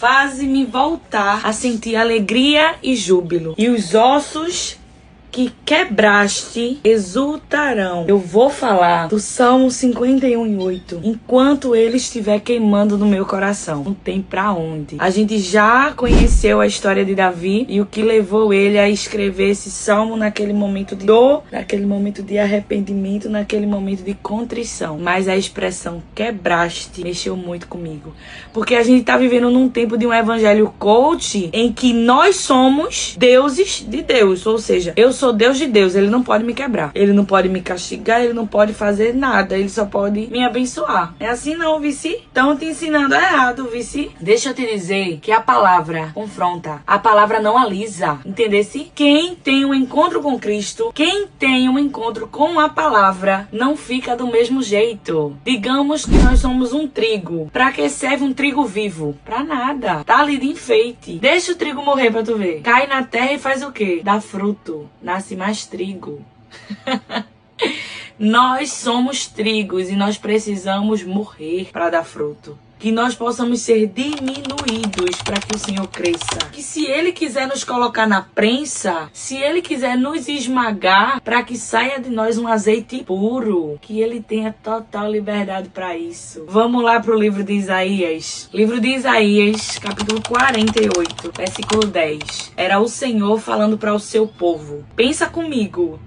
Faze-me voltar a sentir alegria e júbilo, e os ossos que quebraste exultarão. Eu vou falar do Salmo 51:8. Enquanto ele estiver queimando no meu coração, não tem pra onde. A gente já conheceu a história de Davi e o que levou ele a escrever esse salmo naquele momento de dor, naquele momento de arrependimento, naquele momento de contrição. Mas a expressão quebraste mexeu muito comigo. Porque a gente tá vivendo num tempo de um evangelho coach em que nós somos deuses de Deus. Ou seja, eu sou Deus de Deus, ele não pode me quebrar, ele não pode me castigar, ele não pode fazer nada, ele só pode me abençoar. É assim não, vice? Estão te ensinando errado, vice? Deixa eu te dizer que a palavra confronta, a palavra não alisa, entendesse? Quem tem um encontro com Cristo, quem tem um encontro com a palavra, não fica do mesmo jeito. Digamos que nós somos um trigo. Pra que serve um trigo vivo? Pra nada. Tá ali de enfeite. Deixa o trigo morrer pra tu ver. Cai na terra e faz o quê? Dá fruto. Nasce mais trigo. Nós somos trigos e nós precisamos morrer para dar fruto. Que nós possamos ser diminuídos para que o Senhor cresça. Que se Ele quiser nos colocar na prensa, se Ele quiser nos esmagar, para que saia de nós um azeite puro, que Ele tenha total liberdade para isso. Vamos lá para o livro de Isaías. Livro de Isaías, capítulo 48, versículo 10. Era o Senhor falando para o seu povo. Pensa comigo.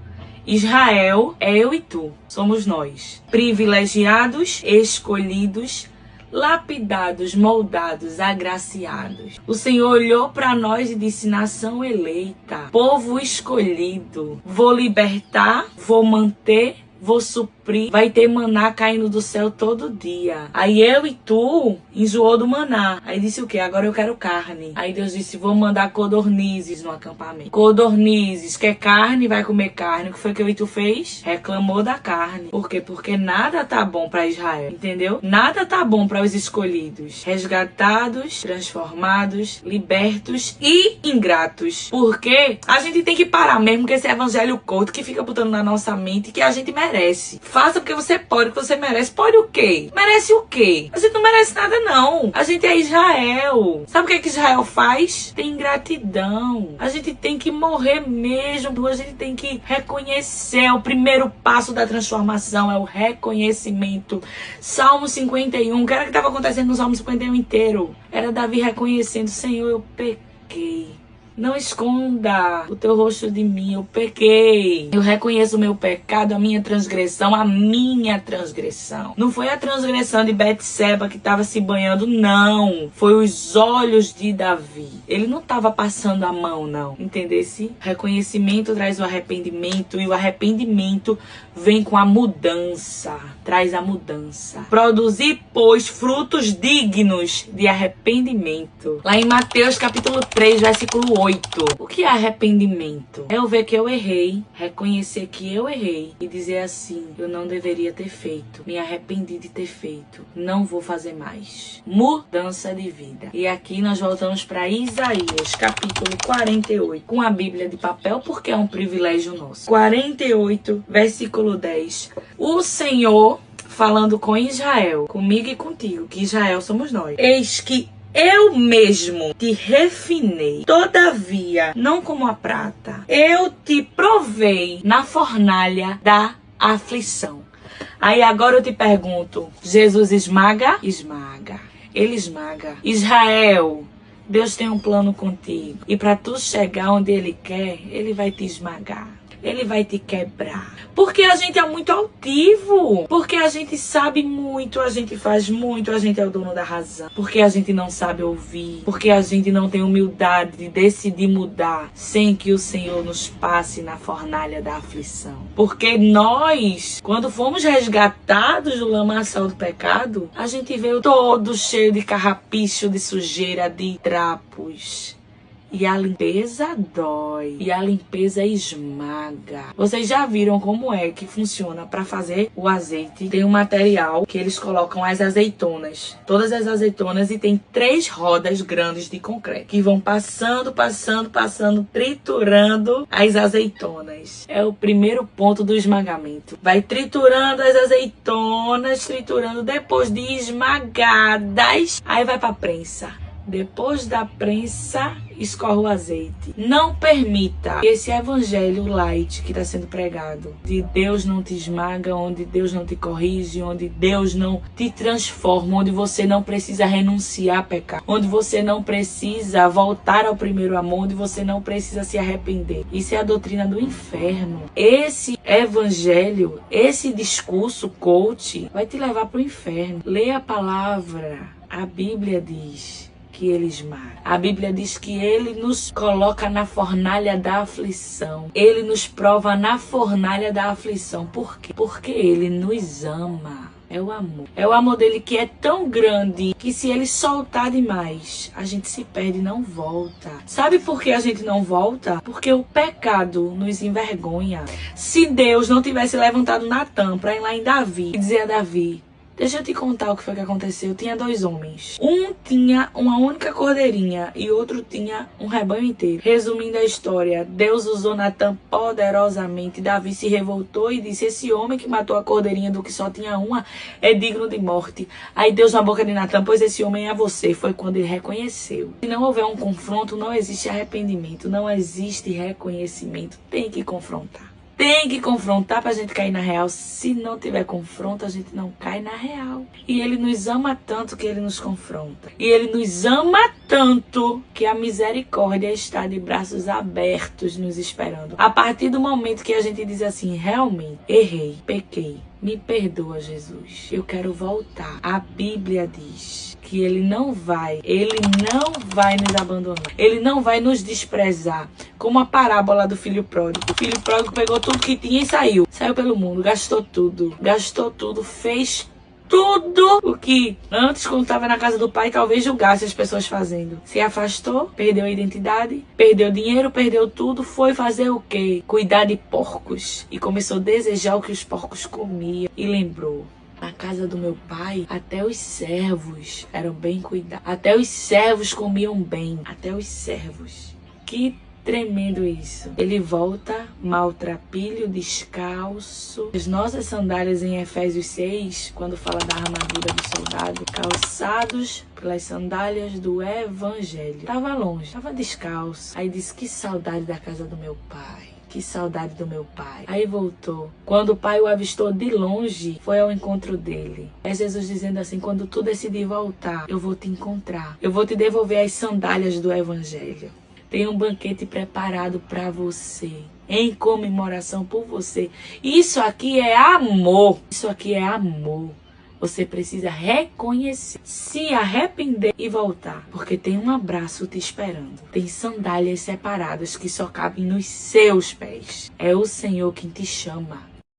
Israel é eu e tu, somos nós. Privilegiados, escolhidos, lapidados, moldados, agraciados. O Senhor olhou para nós e disse: nação eleita, povo escolhido, vou libertar, vou manter, vou suprir, vai ter maná caindo do céu todo dia. Aí eu e tu enjoou do maná. Aí disse o quê? Agora eu quero carne. Aí Deus disse: vou mandar codornizes no acampamento. Codornizes, quer carne? Vai comer carne. O que foi que eu e tu fez? Reclamou da carne. Por quê? Porque nada tá bom para Israel, entendeu? Nada tá bom para os escolhidos, resgatados, transformados, libertos e ingratos. Porque a gente tem que parar mesmo com esse evangelho coach que fica botando na nossa mente que a gente merece. Faça porque você pode, que você merece. Pode o quê? Merece o quê? A gente não merece nada, não. A gente é Israel. Sabe o que Israel faz? Tem ingratidão. A gente tem que morrer mesmo. A gente tem que reconhecer. O primeiro passo da transformação é o reconhecimento. Salmo 51. O que era que estava acontecendo no Salmo 51 inteiro? Era Davi reconhecendo: Senhor, eu pequei. Não esconda o teu rosto de mim, eu pequei. Eu reconheço o meu pecado, a minha transgressão, a minha transgressão. Não foi a transgressão de Betseba que estava se banhando, não. Foi os olhos de Davi. Ele não estava passando a mão, não. Entendesse? Reconhecimento traz o arrependimento e o arrependimento vem com a mudança. Traz a mudança. Produzir, pois, frutos dignos de arrependimento. Lá em Mateus capítulo 3, versículo 8. O que é arrependimento? É eu ver que eu errei, reconhecer que eu errei e dizer assim: eu não deveria ter feito, me arrependi de ter feito, não vou fazer mais. Mudança de vida. E aqui nós voltamos para Isaías, capítulo 48, com a Bíblia de papel, porque é um privilégio nosso. 48, versículo 10. O Senhor falando com Israel, comigo e contigo, que Israel somos nós. Eis que eu mesmo te refinei, todavia não como a prata. Eu te provei na fornalha da aflição. Aí agora eu te pergunto: Jesus esmaga? Esmaga. Ele esmaga. Israel, Deus tem um plano contigo. E para tu chegar onde Ele quer, Ele vai te esmagar. Ele vai te quebrar. Porque a gente é muito altivo. Porque a gente sabe muito, a gente faz muito, a gente é o dono da razão. Porque a gente não sabe ouvir. Porque a gente não tem humildade de decidir mudar sem que o Senhor nos passe na fornalha da aflição. Porque nós, quando fomos resgatados do lamaçal do pecado, a gente veio todo cheio de carrapicho, de sujeira, de trapos. E a limpeza dói. E a limpeza esmaga. Vocês já viram como é que funciona para fazer o azeite? Tem um material que eles colocam as azeitonas. Todas as azeitonas, e tem 3 rodas grandes de concreto que vão passando, triturando as azeitonas. É o primeiro ponto do esmagamento. Vai triturando as azeitonas, triturando. Depois de esmagadas, aí vai pra prensa. Depois da prensa, escorre o azeite. Não permita que esse evangelho light que está sendo pregado, de Deus não te esmaga, onde Deus não te corrige, onde Deus não te transforma, onde você não precisa renunciar a pecar, onde você não precisa voltar ao primeiro amor, onde você não precisa se arrepender. Isso é a doutrina do inferno. Esse evangelho, esse discurso coach vai te levar para o inferno. Leia a palavra. A Bíblia diz que ele esmaga. A Bíblia diz que ele nos coloca na fornalha da aflição. Ele nos prova na fornalha da aflição. Por quê? Porque ele nos ama. É o amor. É o amor dele que é tão grande que se ele soltar demais, a gente se perde e não volta. Sabe por que a gente não volta? Porque o pecado nos envergonha. Se Deus não tivesse levantado Natan para ir lá em Davi e dizer a Davi: deixa eu te contar o que foi que aconteceu. Tinha 2 homens. Um tinha uma única cordeirinha e outro tinha um rebanho inteiro. Resumindo a história, Deus usou Natan poderosamente. Davi se revoltou e disse: esse homem que matou a cordeirinha do que só tinha uma é digno de morte. Aí Deus na boca de Natan: pois esse homem é você. Foi quando ele reconheceu. Se não houver um confronto, não existe arrependimento, não existe reconhecimento. Tem que confrontar. Tem que confrontar pra gente cair na real. Se não tiver confronto, a gente não cai na real. E ele nos ama tanto que ele nos confronta. E ele nos ama tanto que a misericórdia está de braços abertos nos esperando. A partir do momento que a gente diz assim: realmente, errei, pequei, me perdoa, Jesus, eu quero voltar. A Bíblia diz que ele não vai nos abandonar. Ele não vai nos desprezar. Como a parábola do filho pródigo. O filho pródigo pegou tudo que tinha e saiu. Saiu pelo mundo, gastou tudo, fez tudo o que antes, quando estava na casa do pai, talvez julgasse as pessoas fazendo. Se afastou, perdeu a identidade, perdeu dinheiro, perdeu tudo. Foi fazer o quê? Cuidar de porcos. E começou a desejar o que os porcos comiam. E lembrou: na casa do meu pai, até os servos eram bem cuidados. Até os servos comiam bem. Até os servos. Que tremendo isso. Ele volta maltrapilho, descalço. As nossas sandálias em Efésios 6, quando fala da armadura do soldado, calçados pelas sandálias do evangelho. Tava longe, tava descalço. Aí disse: que saudade da casa do meu pai. Que saudade do meu pai. Aí voltou. Quando o pai o avistou de longe, foi ao encontro dele. É Jesus dizendo assim: quando tu decidir voltar, eu vou te encontrar. Eu vou te devolver as sandálias do evangelho. Tem um banquete preparado para você, em comemoração por você. Isso aqui é amor. Isso aqui é amor. Você precisa reconhecer, se arrepender e voltar. Porque tem um abraço te esperando. Tem sandálias separadas que só cabem nos seus pés. É o Senhor quem te chama.